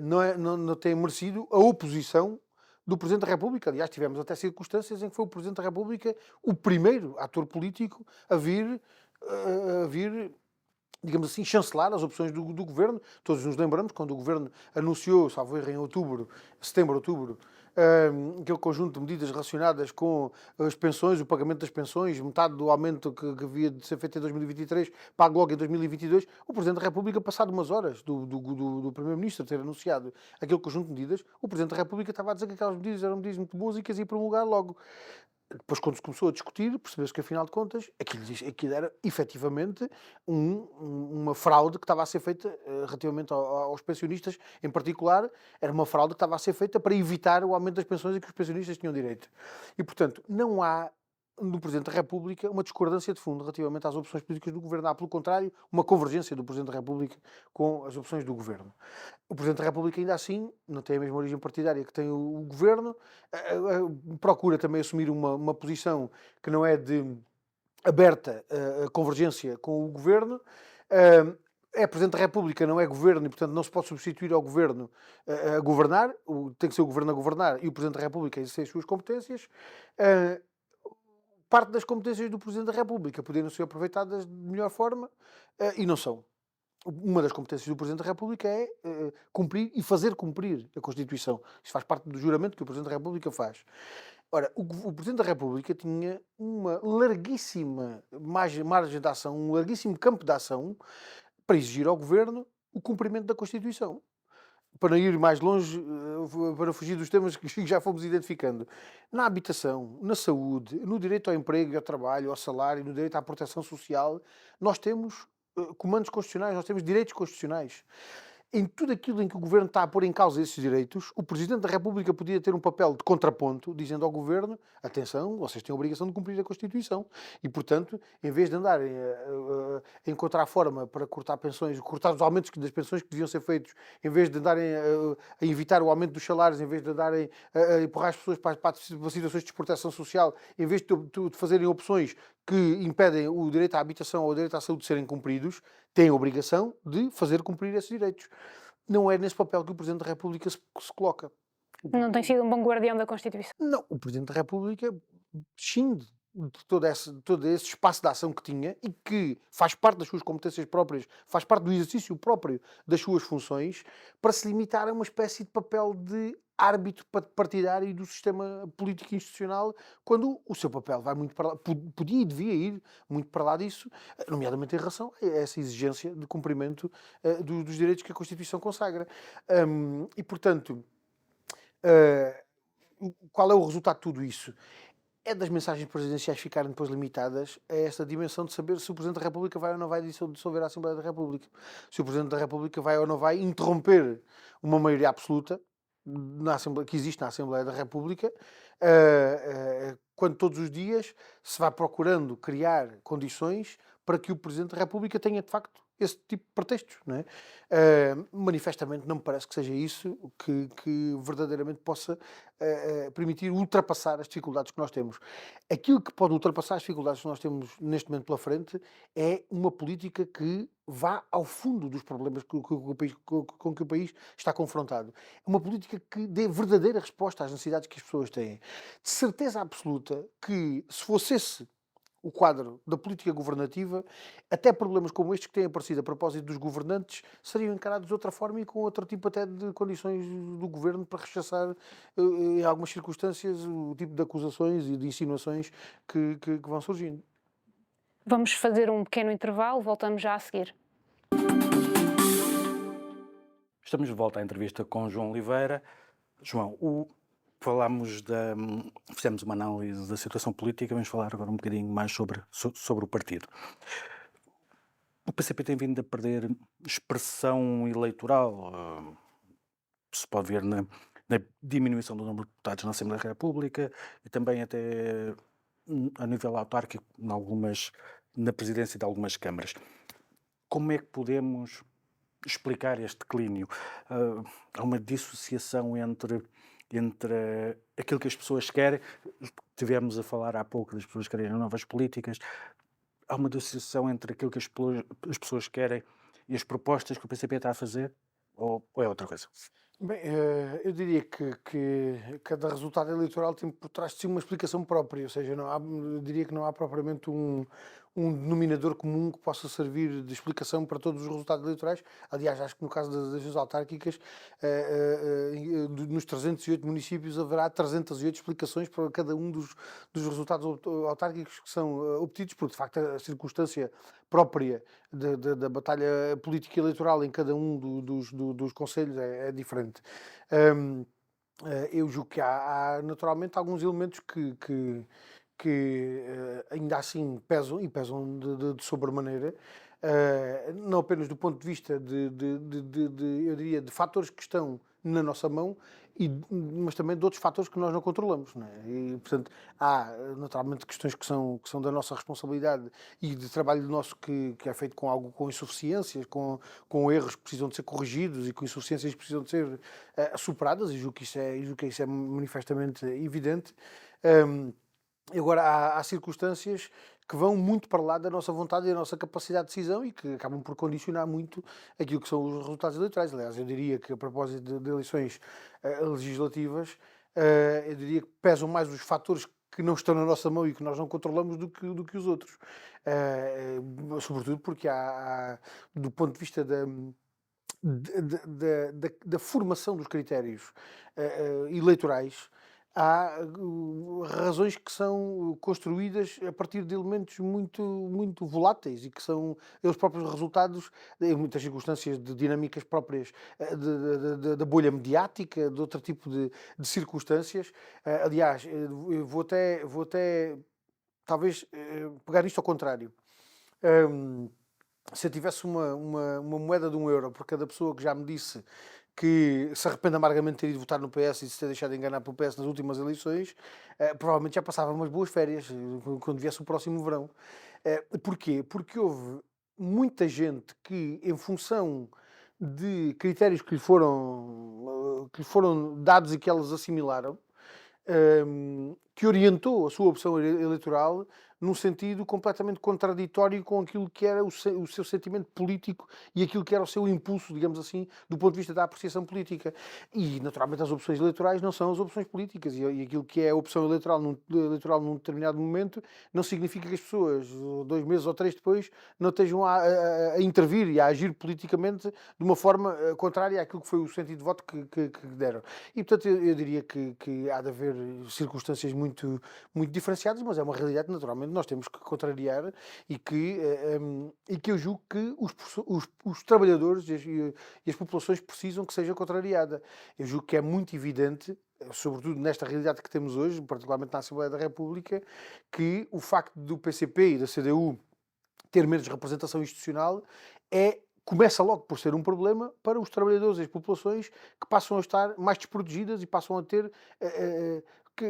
não tem merecido a oposição do Presidente da República. Aliás, tivemos até circunstâncias em que foi o Presidente da República o primeiro ator político a vir, digamos assim, chancelar as opções do Governo. Todos nos lembramos, quando o Governo anunciou, salvo erro, em setembro, outubro, aquele conjunto de medidas relacionadas com as pensões, o pagamento das pensões, metade do aumento que havia de ser feito em 2023, pago logo em 2022, o Presidente da República, passado umas horas do Primeiro-Ministro ter anunciado aquele conjunto de medidas, o Presidente da República estava a dizer que aquelas medidas eram medidas muito boas e que as ia promulgar logo. Depois, quando se começou a discutir, percebeu-se que, afinal de contas, aquilo era efetivamente uma fraude que estava a ser feita relativamente aos pensionistas, em particular, era uma fraude que estava a ser feita para evitar o aumento das pensões a que os pensionistas tinham direito. E, portanto, não há no Presidente da República uma discordância de fundo relativamente às opções políticas do Governo. Há, pelo contrário, uma convergência do Presidente da República com as opções do Governo. O Presidente da República, ainda assim, não tem a mesma origem partidária que tem o Governo, procura também assumir uma posição que não é de aberta convergência com o Governo. É Presidente da República, não é Governo, e portanto não se pode substituir ao Governo a governar, tem que ser o Governo a governar e o Presidente da República a exercer as suas competências. Parte das competências do Presidente da República poderiam ser aproveitadas de melhor forma e não são. Uma das competências do Presidente da República é cumprir e fazer cumprir a Constituição. Isto faz parte do juramento que o Presidente da República faz. Ora, o Presidente da República tinha uma larguíssima margem de ação, um larguíssimo campo de ação para exigir ao Governo o cumprimento da Constituição. Para não ir mais longe, para fugir dos temas que já fomos identificando. Na habitação, na saúde, no direito ao emprego e ao trabalho, ao salário, no direito à proteção social, nós temos comandos constitucionais, nós temos direitos constitucionais. Em tudo aquilo em que o Governo está a pôr em causa esses direitos, o Presidente da República podia ter um papel de contraponto, dizendo ao Governo, atenção, vocês têm a obrigação de cumprir a Constituição. E, portanto, em vez de andarem a encontrar forma para cortar pensões, cortar os aumentos das pensões que deviam ser feitos, em vez de andarem a evitar o aumento dos salários, em vez de andarem a empurrar as pessoas para situações de desproteção social, em vez de fazerem opções que impedem o direito à habitação ou o direito à saúde de serem cumpridos, têm a obrigação de fazer cumprir esses direitos. Não é nesse papel que o Presidente da República se coloca. Não tem sido um bom guardião da Constituição. Não, o Presidente da República prescinde de todo esse espaço de ação que tinha e que faz parte das suas competências próprias, faz parte do exercício próprio das suas funções, para se limitar a uma espécie de papel de árbitro partidário do sistema político e institucional, quando o seu papel vai muito para lá, podia e devia ir muito para lá disso, nomeadamente em relação a essa exigência de cumprimento dos direitos que a Constituição consagra. E, portanto, qual é o resultado de tudo isso? É das mensagens presidenciais ficarem depois limitadas a esta dimensão de saber se o Presidente da República vai ou não vai dissolver a Assembleia da República. Se o Presidente da República vai ou não vai interromper uma maioria absoluta que existe na Assembleia da República, quando todos os dias se vai procurando criar condições para que o Presidente da República tenha, de facto, esse tipo de pretextos, não é? Manifestamente não me parece que seja isso que verdadeiramente possa permitir ultrapassar as dificuldades que nós temos. Aquilo que pode ultrapassar as dificuldades que nós temos neste momento pela frente é uma política que vá ao fundo dos problemas com que o país está confrontado. É uma política que dê verdadeira resposta às necessidades que as pessoas têm. De certeza absoluta que, se fosse esse o quadro da política governativa, até problemas como estes que têm aparecido a propósito dos governantes seriam encarados de outra forma e com outro tipo até de condições do governo para rechaçar, em algumas circunstâncias, o tipo de acusações e de insinuações que vão surgindo. Vamos fazer um pequeno intervalo, voltamos já a seguir. Estamos de volta à entrevista com João Oliveira. João, fizemos uma análise da situação política, vamos falar agora um bocadinho mais sobre o partido. O PCP tem vindo a perder expressão eleitoral, se pode ver na diminuição do número de deputados na Assembleia da República e também até a nível autárquico na presidência de algumas câmaras. Como é que podemos explicar este declínio? Há uma dissociação entre aquilo que as pessoas querem, tivemos a falar há pouco das pessoas querem novas políticas, há uma dissociação entre aquilo que as pessoas querem e as propostas que o PCP está a fazer, ou é outra coisa? Bem, eu diria que cada resultado eleitoral tem por trás de si uma explicação própria, ou seja, eu diria que não há propriamente um denominador comum que possa servir de explicação para todos os resultados eleitorais. Aliás, acho que no caso das eleições autárquicas, nos 308 municípios haverá 308 explicações para cada um dos resultados autárquicos que são obtidos, porque de facto a circunstância própria da batalha política eleitoral em cada um dos concelhos é diferente. Eu julgo que há naturalmente alguns elementos que ainda assim pesam e pesam de sobremaneira, não apenas do ponto de vista eu diria, de fatores que estão na nossa mão, mas também de outros fatores que nós não controlamos, não é? E, portanto, há naturalmente questões que são da nossa responsabilidade e de trabalho nosso que é feito com algo com insuficiências, com erros que precisam de ser corrigidos e com insuficiências que precisam de ser superadas, e julgo que isso é manifestamente evidente. Agora, há circunstâncias que vão muito para lá da nossa vontade e da nossa capacidade de decisão e que acabam por condicionar muito aquilo que são os resultados eleitorais. Aliás, eu diria que, a propósito de eleições legislativas, eu diria que pesam mais os fatores que não estão na nossa mão e que nós não controlamos do que os outros. Sobretudo porque do ponto de vista da formação dos critérios eleitorais, há razões que são construídas a partir de elementos muito, muito voláteis e que são eles próprios resultados, em muitas circunstâncias, de dinâmicas próprias da bolha mediática, de outro tipo de circunstâncias. Aliás, eu vou até talvez pegar isto ao contrário. Se eu tivesse uma moeda de €1 por cada pessoa que já me disse que se arrepende amargamente de ter ido votar no PS e de se ter deixado enganar pelo PS nas últimas eleições, provavelmente já passava umas boas férias quando viesse o próximo verão. Porquê? Porque houve muita gente que, em função de critérios que lhe foram dados e que elas assimilaram, que orientou a sua opção eleitoral num sentido completamente contraditório com aquilo que era o seu sentimento político e aquilo que era o seu impulso, digamos assim, do ponto de vista da apreciação política. E, naturalmente, as opções eleitorais não são as opções políticas. E aquilo que é a opção eleitoral num determinado momento não significa que as pessoas, 2 meses ou 3 depois, não estejam a intervir e a agir politicamente de uma forma contrária àquilo que foi o sentido de voto que deram. E, portanto, eu diria que há de haver circunstâncias muito, muito diferenciadas, mas é uma realidade que, naturalmente, nós temos que contrariar e que eu julgo que os trabalhadores e as populações precisam que seja contrariada. Eu julgo que é muito evidente, sobretudo nesta realidade que temos hoje, particularmente na Assembleia da República, que o facto do PCP e da CDU ter menos representação institucional começa logo por ser um problema para os trabalhadores e as populações que passam a estar mais desprotegidas e passam a ter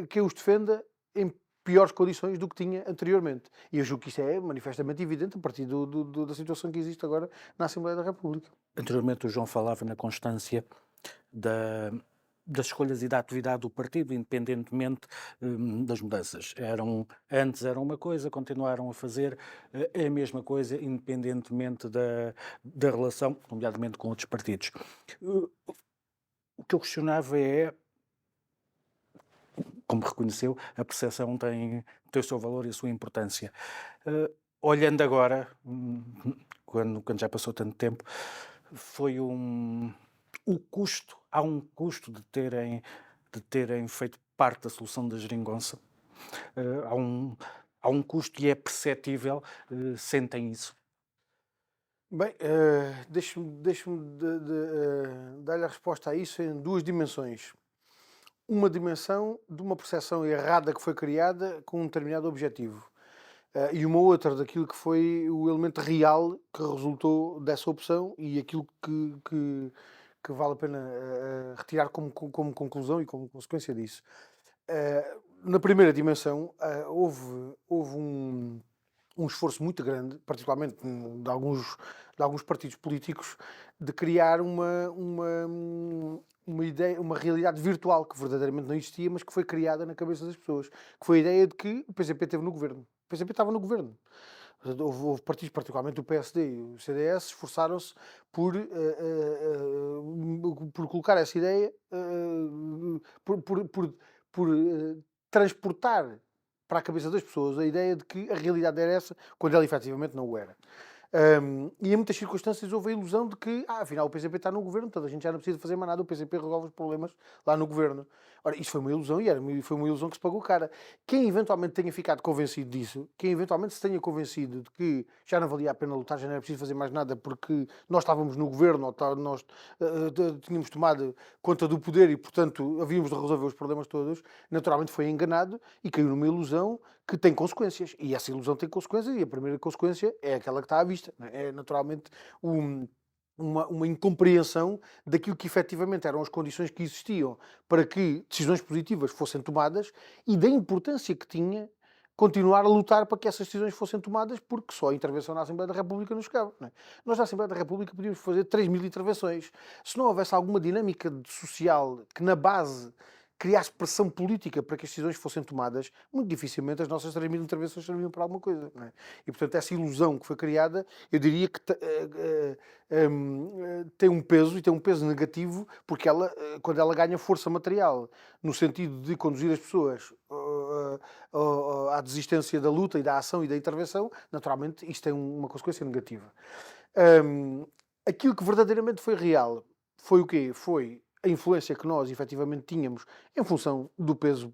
que os defenda em piores condições do que tinha anteriormente. E eu julgo que isso é manifestamente evidente a partir da situação que existe agora na Assembleia da República. Anteriormente o João falava na constância das escolhas e da atividade do partido, independentemente das mudanças. Antes eram uma coisa, continuaram a fazer a mesma coisa, independentemente da relação, nomeadamente com outros partidos. O que eu questionava é, como reconheceu, a percepção tem o seu valor e a sua importância. Olhando agora, quando já passou tanto tempo, há um custo de terem feito parte da solução da geringonça. Há um custo e é perceptível, sentem isso. Bem, deixe-me dar-lhe a resposta a isso em duas dimensões. Uma dimensão de uma percepção errada que foi criada com um determinado objetivo. E uma outra daquilo que foi o elemento real que resultou dessa opção e aquilo que vale a pena retirar como conclusão e como consequência disso. Na primeira dimensão, houve um esforço muito grande, particularmente de alguns partidos políticos, de criar uma ideia, uma realidade virtual que verdadeiramente não existia, mas que foi criada na cabeça das pessoas, que foi a ideia de que o PCP esteve no governo. O PCP estava no governo. Portanto, houve partidos, particularmente o PSD e o CDS, esforçaram-se por colocar essa ideia, por transportar para a cabeça das pessoas a ideia de que a realidade era essa, quando ela efetivamente não o era. E em muitas circunstâncias houve a ilusão de que, afinal, o PCP está no governo, toda a gente já não precisa fazer mais nada, o PCP resolve os problemas lá no governo. Ora, isto foi uma ilusão e foi uma ilusão que se pagou cara. Quem eventualmente tenha ficado convencido disso, quem eventualmente se tenha convencido de que já não valia a pena lutar, já não era preciso fazer mais nada porque nós estávamos no governo, ou nós tínhamos tomado conta do poder e, portanto, havíamos de resolver os problemas todos, naturalmente foi enganado e caiu numa ilusão que tem consequências. E essa ilusão tem consequências e a primeira consequência é aquela que está à vista. É naturalmente uma incompreensão daquilo que efetivamente eram as condições que existiam para que decisões positivas fossem tomadas e da importância que tinha continuar a lutar para que essas decisões fossem tomadas, porque só a intervenção na Assembleia da República nos cabe. Não é? Nós na Assembleia da República podíamos fazer 3.000 intervenções. Se não houvesse alguma dinâmica social que na base criasse pressão política para que as decisões fossem tomadas, muito dificilmente as nossas 3.000 intervenções serviam para alguma coisa. Não é? E, portanto, essa ilusão que foi criada, eu diria que tem um peso, e tem um peso negativo, porque ela, quando ela ganha força material, no sentido de conduzir as pessoas à desistência da luta e da ação e da intervenção, naturalmente isto tem uma consequência negativa. Aquilo que verdadeiramente foi real foi o quê? Foi a influência que nós efetivamente tínhamos em função do peso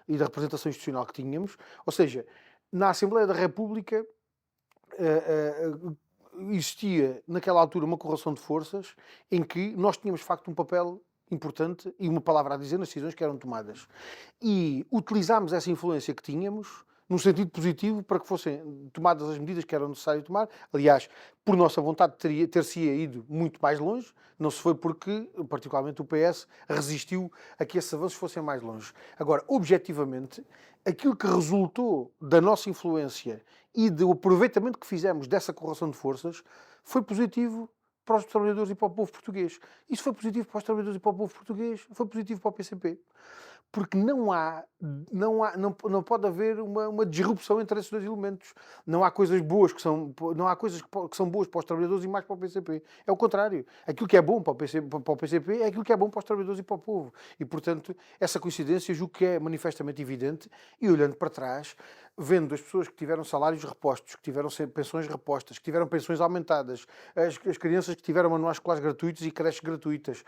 e da representação institucional que tínhamos, ou seja, na Assembleia da República existia naquela altura uma correlação de forças em que nós tínhamos de facto um papel importante e uma palavra a dizer nas decisões que eram tomadas. E utilizámos essa influência que tínhamos num sentido positivo para que fossem tomadas as medidas que eram necessárias tomar. Aliás, por nossa vontade ter-se-ia ido muito mais longe, não se foi porque, particularmente o PS, resistiu a que esses avanços fossem mais longe. Agora, objetivamente, aquilo que resultou da nossa influência e do aproveitamento que fizemos dessa correlação de forças foi positivo para os trabalhadores e para o povo português. Isso foi positivo para os trabalhadores e para o povo português, foi positivo para o PCP. Porque não pode haver uma disrupção entre esses dois elementos. Não há coisas boas que são boas para os trabalhadores e mais para o PCP. É o contrário. Aquilo que é bom para o PCP é aquilo que é bom para os trabalhadores e para o povo. E, portanto, essa coincidência julgo que é manifestamente evidente e, olhando para trás, vendo as pessoas que tiveram salários repostos, que tiveram pensões repostas, que tiveram pensões aumentadas, as crianças que tiveram manuais escolares gratuitos e creches gratuitas,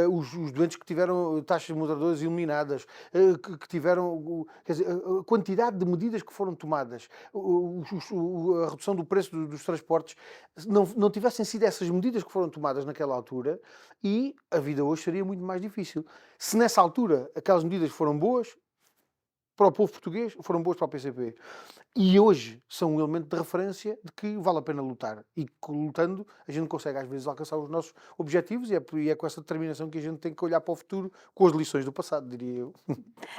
os doentes que tiveram taxas moderadoras eliminadas, que tiveram, quer dizer, a quantidade de medidas que foram tomadas, a redução do preço dos transportes, não tivessem sido essas medidas que foram tomadas naquela altura, e a vida hoje seria muito mais difícil. Se nessa altura aquelas medidas foram boas para o povo português, foram boas para o PCP. E hoje são um elemento de referência de que vale a pena lutar. E que lutando a gente consegue às vezes alcançar os nossos objetivos e é com essa determinação que a gente tem que olhar para o futuro com as lições do passado, diria eu.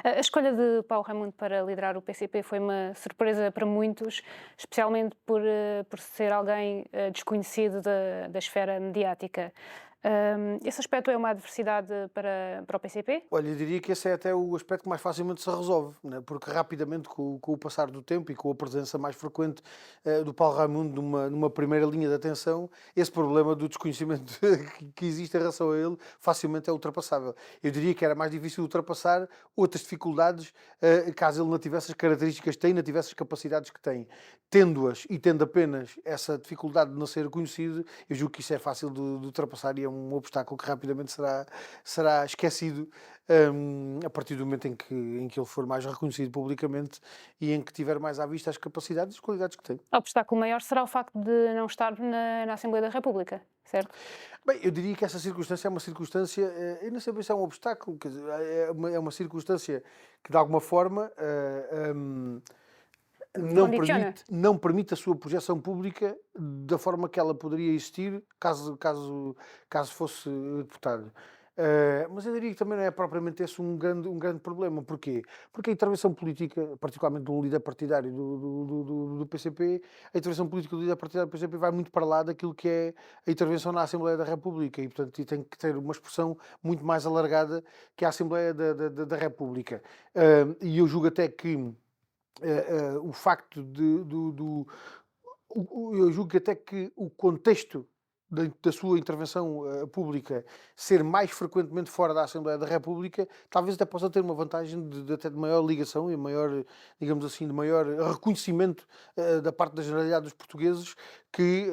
A escolha de Paulo Raimundo para liderar o PCP foi uma surpresa para muitos, especialmente por ser alguém desconhecido da esfera mediática. Esse aspecto é uma adversidade para o PCP? Olha, eu diria que esse é até o aspecto que mais facilmente se resolve, né? Porque rapidamente, com o passar do tempo e com a presença mais frequente do Paulo Raimundo numa primeira linha de atenção, esse problema do desconhecimento que existe em relação a ele facilmente é ultrapassável. Eu diria que era mais difícil ultrapassar outras dificuldades caso ele não tivesse as características que tem, não tivesse as capacidades que tem. Tendo-as e tendo apenas essa dificuldade de não ser conhecido, eu julgo que isso é fácil de ultrapassar e é um obstáculo que rapidamente será esquecido a partir do momento em que ele for mais reconhecido publicamente e em que tiver mais à vista as capacidades e as qualidades que tem. O obstáculo maior será o facto de não estar na Assembleia da República, certo? Bem, eu diria que essa circunstância é uma circunstância, eu não sei se é um obstáculo, quer dizer, é uma circunstância que de alguma forma não permite a sua projeção pública da forma que ela poderia existir caso fosse deputado. Mas eu diria que também não é propriamente esse um grande problema. Porquê? Porque a intervenção política, particularmente de um líder partidário do PCP, a intervenção política do líder partidário do PCP vai muito para lá daquilo que é a intervenção na Assembleia da República e, portanto, tem que ter uma expressão muito mais alargada que a Assembleia da República. E eu julgo até que o facto eu julgo que até que o contexto da sua intervenção pública ser mais frequentemente fora da Assembleia da República, talvez até possa ter uma vantagem até de maior ligação e maior, digamos assim, de maior reconhecimento da parte da generalidade dos portugueses que,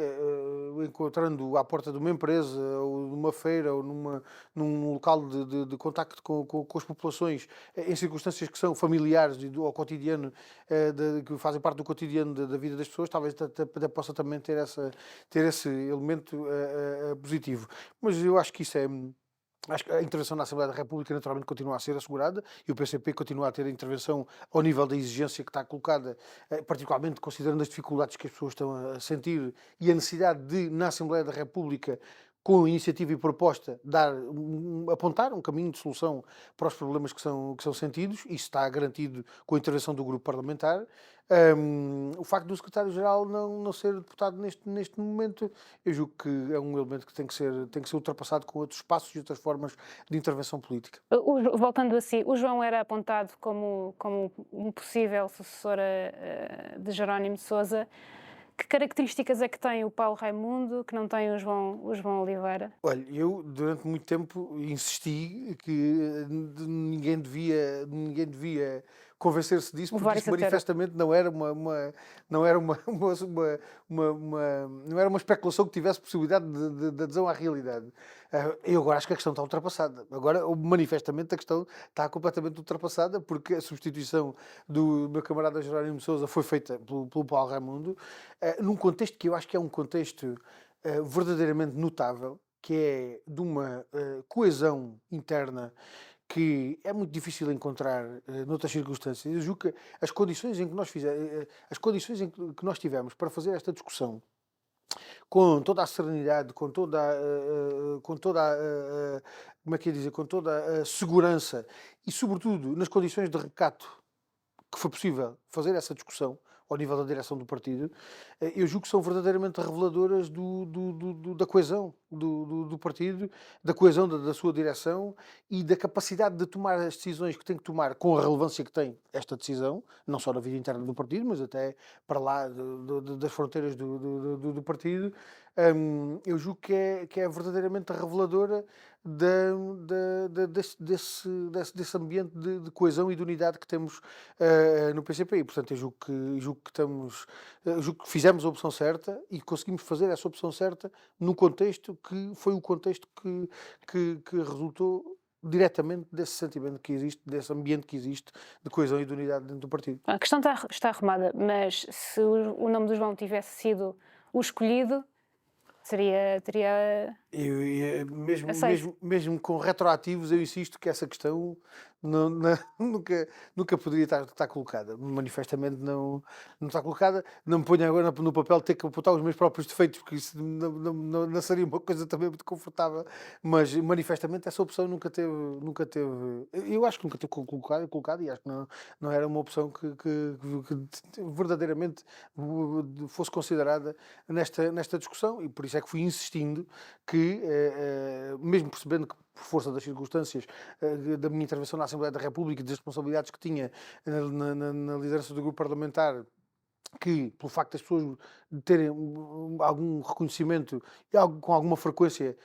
encontrando à porta de uma empresa ou numa feira ou num local de contacto com as populações, em circunstâncias que são familiares e ao cotidiano, que fazem parte do cotidiano da vida das pessoas, talvez até possa também ter esse elemento positivo. Mas eu acho que acho que a intervenção na Assembleia da República naturalmente continua a ser assegurada e o PCP continua a ter a intervenção ao nível da exigência que está colocada, particularmente considerando as dificuldades que as pessoas estão a sentir e a necessidade de, na Assembleia da República, com iniciativa e proposta, apontar um caminho de solução para os problemas que são sentidos. Isso está garantido com a intervenção do grupo parlamentar. O facto do secretário-geral não ser deputado neste momento, eu julgo que é um elemento que tem que ser ultrapassado com outros espaços e outras formas de intervenção política. Voltando a si, o João era apontado como um possível sucessor de Jerónimo de Sousa. Que características é que tem o Paulo Raimundo que não tem o João Oliveira? Olha, eu durante muito tempo insisti que ninguém devia convencer-se disso, porque isso manifestamente não era não era uma especulação que tivesse possibilidade de adesão à realidade. Eu agora acho que a questão está ultrapassada. Agora, manifestamente, a questão está completamente ultrapassada, porque a substituição do meu camarada Jerónimo de Sousa foi feita pelo Paulo Raimundo, num contexto que eu acho que é um contexto verdadeiramente notável, que é de uma coesão interna que é muito difícil encontrar noutras circunstâncias. Eu julgo que as condições em que nós tivemos para fazer esta discussão com toda a serenidade, com toda como é que ia dizer, com toda a segurança e, sobretudo, nas condições de recato que foi possível fazer essa discussão ao nível da direção do partido, eu julgo que são verdadeiramente reveladoras da coesão do partido, da coesão da sua direção e da capacidade de tomar as decisões que tem que tomar com a relevância que tem esta decisão, não só na vida interna do partido, mas até para lá das fronteiras do partido. Eu julgo que é verdadeiramente reveladora desse ambiente de coesão e de unidade que temos no PCP. E, portanto, eu julgo que fizemos a opção certa e conseguimos fazer essa opção certa num contexto que foi o contexto que resultou diretamente desse sentimento que existe, desse ambiente que existe de coesão e de unidade dentro do partido. A questão está arrumada, mas se o nome do João tivesse sido o escolhido, teria mesmo com retroativos, eu insisto que essa questão nunca poderia estar colocada. Manifestamente não está colocada. Não me ponho agora no papel de ter que apontar os meus próprios defeitos, porque isso não seria uma coisa também muito confortável. Mas manifestamente essa opção nunca teve. Eu acho que nunca teve colocado e acho que não era uma opção que verdadeiramente fosse considerada nesta discussão, e por isso é que fui insistindo que, mesmo percebendo que, por força das circunstâncias da minha intervenção na Assembleia da República e das responsabilidades que tinha na liderança do grupo parlamentar, que, pelo facto das pessoas terem algum reconhecimento com alguma frequência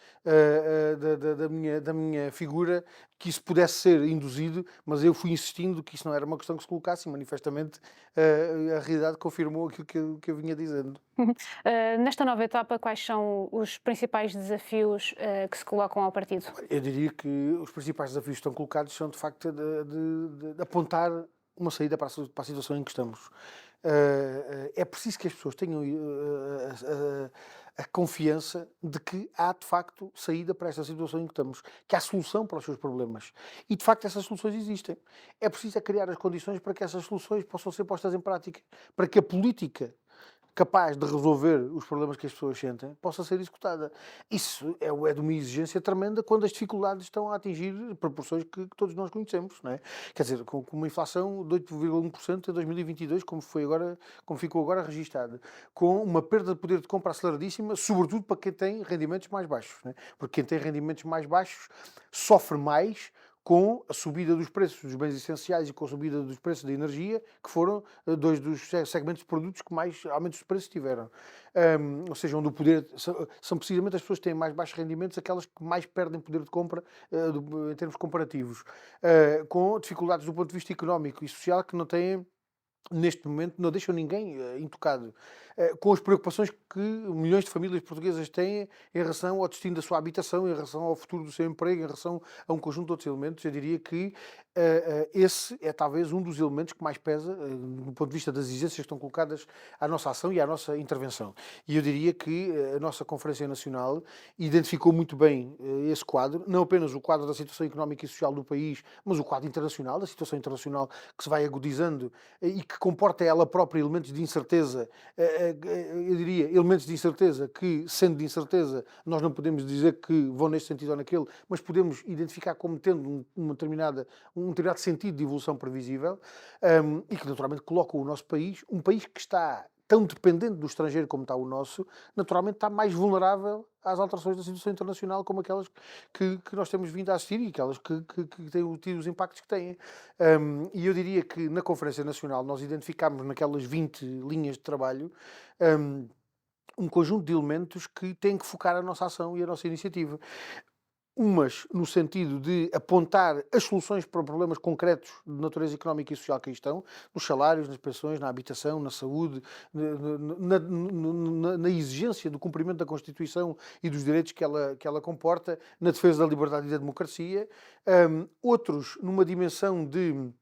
da minha figura, que isso pudesse ser induzido, mas eu fui insistindo que isso não era uma questão que se colocasse e, manifestamente, a realidade confirmou aquilo que eu vinha dizendo. Nesta nova etapa, quais são os principais desafios que se colocam ao partido? Eu diria que os principais desafios que estão colocados são, de facto, de apontar uma saída para a situação em que estamos. É preciso que as pessoas tenham a confiança de que há, de facto, saída para esta situação em que estamos, que há solução para os seus problemas. E, de facto, essas soluções existem. É preciso criar as condições para que essas soluções possam ser postas em prática, para que a política capaz de resolver os problemas que as pessoas sentem, possa ser executada. Isso é de uma exigência tremenda quando as dificuldades estão a atingir proporções que todos nós conhecemos, não é? Quer dizer, com uma inflação de 8,1% em 2022, como ficou agora registado, com uma perda de poder de compra aceleradíssima, sobretudo para quem tem rendimentos mais baixos, não é? Porque quem tem rendimentos mais baixos sofre mais com a subida dos preços dos bens essenciais e com a subida dos preços da energia, que foram dois dos segmentos de produtos que mais aumentos de preços tiveram. Ou seja, onde o poder são precisamente as pessoas que têm mais baixos rendimentos, aquelas que mais perdem poder de compra em termos comparativos, com dificuldades do ponto de vista económico e social que não têm. Neste momento não deixam ninguém intocado, com as preocupações que milhões de famílias portuguesas têm em relação ao destino da sua habitação, em relação ao futuro do seu emprego, em relação a um conjunto de outros elementos. Eu diria que esse é talvez um dos elementos que mais pesa do ponto de vista das exigências que estão colocadas à nossa ação e à nossa intervenção. E eu diria que a nossa Conferência Nacional identificou muito bem esse quadro, não apenas o quadro da situação económica e social do país, mas o quadro internacional, da situação internacional que se vai agudizando e que comporta ela própria elementos de incerteza, eu diria, elementos de incerteza que, sendo de incerteza, nós não podemos dizer que vão neste sentido ou naquele, mas podemos identificar como tendo um determinado sentido de evolução previsível, e que naturalmente coloca o nosso país, um país que está tão dependente do estrangeiro como está o nosso, naturalmente está mais vulnerável às alterações da situação internacional como aquelas que nós temos vindo a assistir e aquelas que têm tido os impactos que têm. E eu diria que na Conferência Nacional nós identificámos naquelas 20 linhas de trabalho um conjunto de elementos que têm que focar a nossa ação e a nossa iniciativa. Umas no sentido de apontar as soluções para problemas concretos de natureza económica e social que aí estão, nos salários, nas pensões, na habitação, na saúde, na exigência do cumprimento da Constituição e dos direitos que ela comporta, na defesa da liberdade e da democracia. Outros numa dimensão de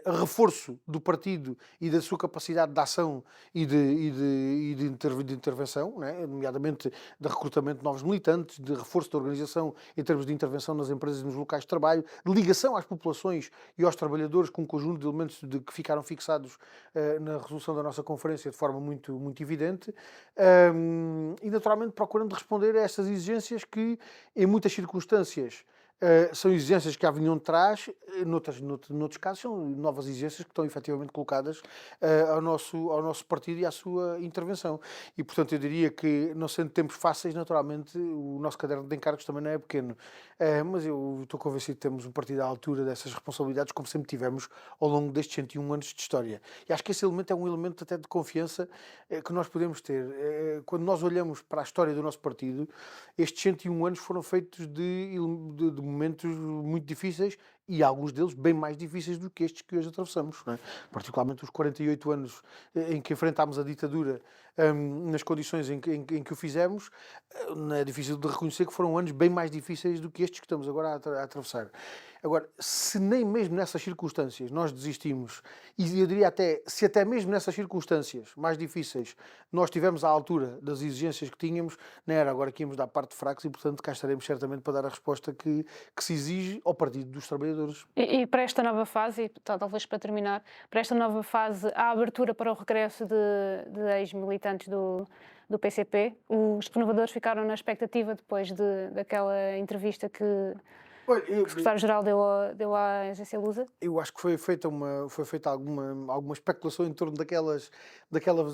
reforço do partido e da sua capacidade de ação e de intervenção, né? Nomeadamente de recrutamento de novos militantes, de reforço da organização em termos de intervenção nas empresas e nos locais de trabalho, de ligação às populações e aos trabalhadores com um conjunto de elementos que ficaram fixados na resolução da nossa conferência de forma muito, muito evidente, e naturalmente procurando responder a estas exigências que, em muitas circunstâncias, são exigências que já vinham de trás, noutros casos são novas exigências que estão efetivamente colocadas ao nosso partido e à sua intervenção. E, portanto, eu diria que, não sendo tempos fáceis, naturalmente, o nosso caderno de encargos também não é pequeno. Mas eu estou convencido que temos um partido à altura dessas responsabilidades, como sempre tivemos ao longo destes 101 anos de história. E acho que esse elemento é um elemento até de confiança que nós podemos ter. Quando nós olhamos para a história do nosso partido, estes 101 anos foram feitos de momentos muito difíceis e alguns deles bem mais difíceis do que estes que hoje atravessamos, não é? Particularmente os 48 anos em que enfrentámos a ditadura, nas condições em que o fizemos, não é difícil de reconhecer que foram anos bem mais difíceis do que estes que estamos agora a atravessar. Agora, se nem mesmo nessas circunstâncias nós desistimos, e eu diria até, se até mesmo nessas circunstâncias mais difíceis nós estivemos à altura das exigências que tínhamos, não era agora que íamos dar parte de fracos e, portanto, cá estaremos certamente para dar a resposta que se exige ao Partido dos Trabalhadores. E para esta nova fase, e talvez para terminar, para esta nova fase, há abertura para o regresso de ex-militantes do PCP. Os renovadores ficaram na expectativa depois daquela entrevista que o secretário-geral deu à agência Lusa? Eu acho que foi feita alguma especulação em torno daquelas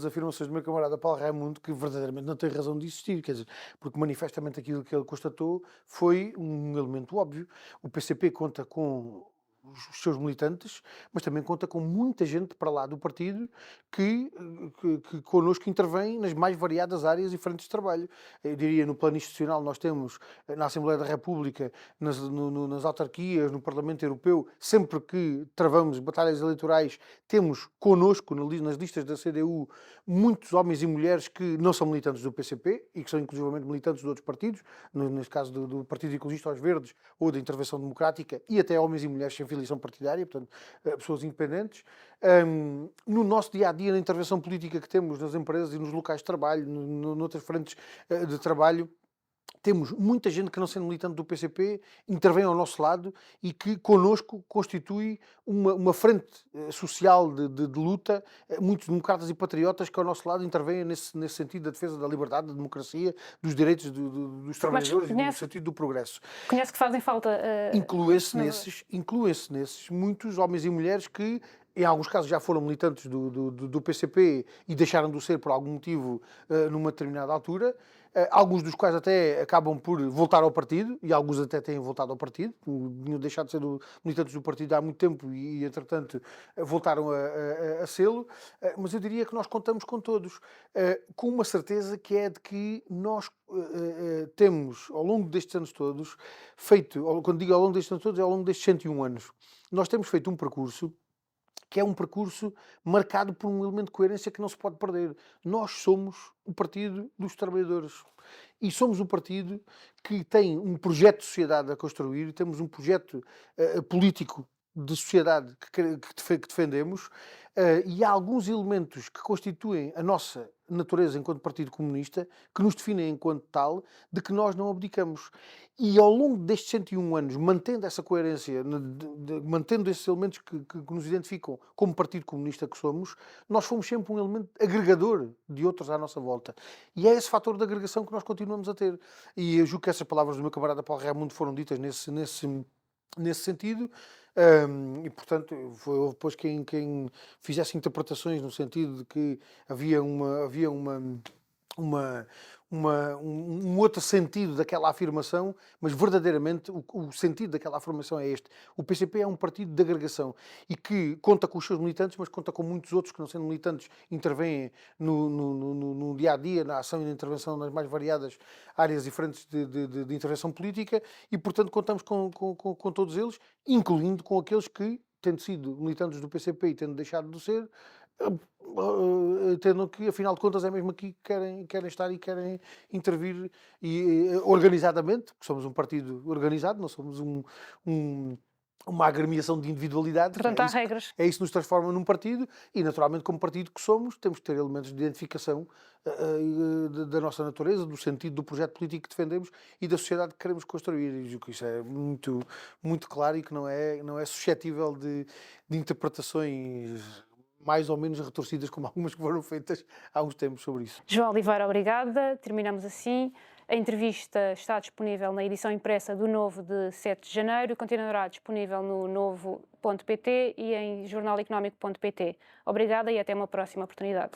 afirmações do meu camarada Paulo Raimundo, que verdadeiramente não tem razão de existir, quer dizer, porque manifestamente aquilo que ele constatou foi um elemento óbvio. O PCP conta com os seus militantes, mas também conta com muita gente para lá do partido que connosco intervém nas mais variadas áreas e frentes de trabalho. Eu diria, no plano institucional nós temos na Assembleia da República, nas autarquias, no Parlamento Europeu, sempre que travamos batalhas eleitorais, temos connosco nas listas da CDU muitos homens e mulheres que não são militantes do PCP e que são inclusivamente militantes de outros partidos, neste caso do Partido Ecologista aos Verdes ou da Intervenção Democrática, e até homens e mulheres sem filiação partidária, portanto, pessoas independentes. No nosso dia-a-dia, na intervenção política que temos nas empresas e nos locais de trabalho, noutras frentes de trabalho, temos muita gente que, não sendo militante do PCP, intervém ao nosso lado e que connosco constitui uma frente social de luta, muitos democratas e patriotas que ao nosso lado intervêm nesse sentido da defesa da liberdade, da democracia, dos direitos dos trabalhadores e no sentido do progresso. Conhece que fazem falta... Inclui-se nesses muitos homens e mulheres que em alguns casos já foram militantes do PCP e deixaram de o ser por algum motivo numa determinada altura, alguns dos quais até acabam por voltar ao partido, e alguns até têm voltado ao partido, tinham deixado de ser militantes do partido há muito tempo e entretanto, voltaram a sê-lo, mas eu diria que nós contamos com todos, com uma certeza que é de que nós temos, ao longo destes anos todos, feito, quando digo ao longo destes anos todos, é ao longo destes 101 anos, nós temos feito um percurso que é um percurso marcado por um elemento de coerência que não se pode perder. Nós somos o Partido dos Trabalhadores e somos o partido que tem um projeto de sociedade a construir, temos um projeto político de sociedade que defendemos, e há alguns elementos que constituem a nossa natureza enquanto Partido Comunista, que nos definem enquanto tal, de que nós não abdicamos. E ao longo destes 101 anos, mantendo essa coerência, mantendo esses elementos que nos identificam como Partido Comunista que somos, nós fomos sempre um elemento agregador de outros à nossa volta. E é esse fator de agregação que nós continuamos a ter. E eu julgo que essas palavras do meu camarada Paulo Raimundo foram ditas nesse sentido. E portanto houve depois quem fizesse interpretações no sentido de que havia um outro sentido daquela afirmação, mas verdadeiramente o sentido daquela afirmação é este. O PCP é um partido de agregação e que conta com os seus militantes, mas conta com muitos outros que, não sendo militantes, intervêm no dia-a-dia, na ação e na intervenção nas mais variadas áreas diferentes de intervenção política e, portanto, contamos com todos eles, incluindo com aqueles que, tendo sido militantes do PCP e tendo deixado de ser, entendam que, afinal de contas, é mesmo aqui que querem estar e querem intervir organizadamente, porque somos um partido organizado, não somos uma agremiação de individualidades. Portanto, há regras. É isso que nos transforma num partido e, naturalmente, como partido que somos, temos que ter elementos de identificação da nossa natureza, do sentido do projeto político que defendemos e da sociedade que queremos construir. E julgo que isso é muito, muito claro e que não é suscetível de interpretações mais ou menos retorcidas, como algumas que foram feitas há uns tempos sobre isso. João Oliveira, obrigada. Terminamos assim. A entrevista está disponível na edição impressa do Novo de 7 de janeiro e continuará disponível no novo.pt e em jornaleconómico.pt. Obrigada e até uma próxima oportunidade.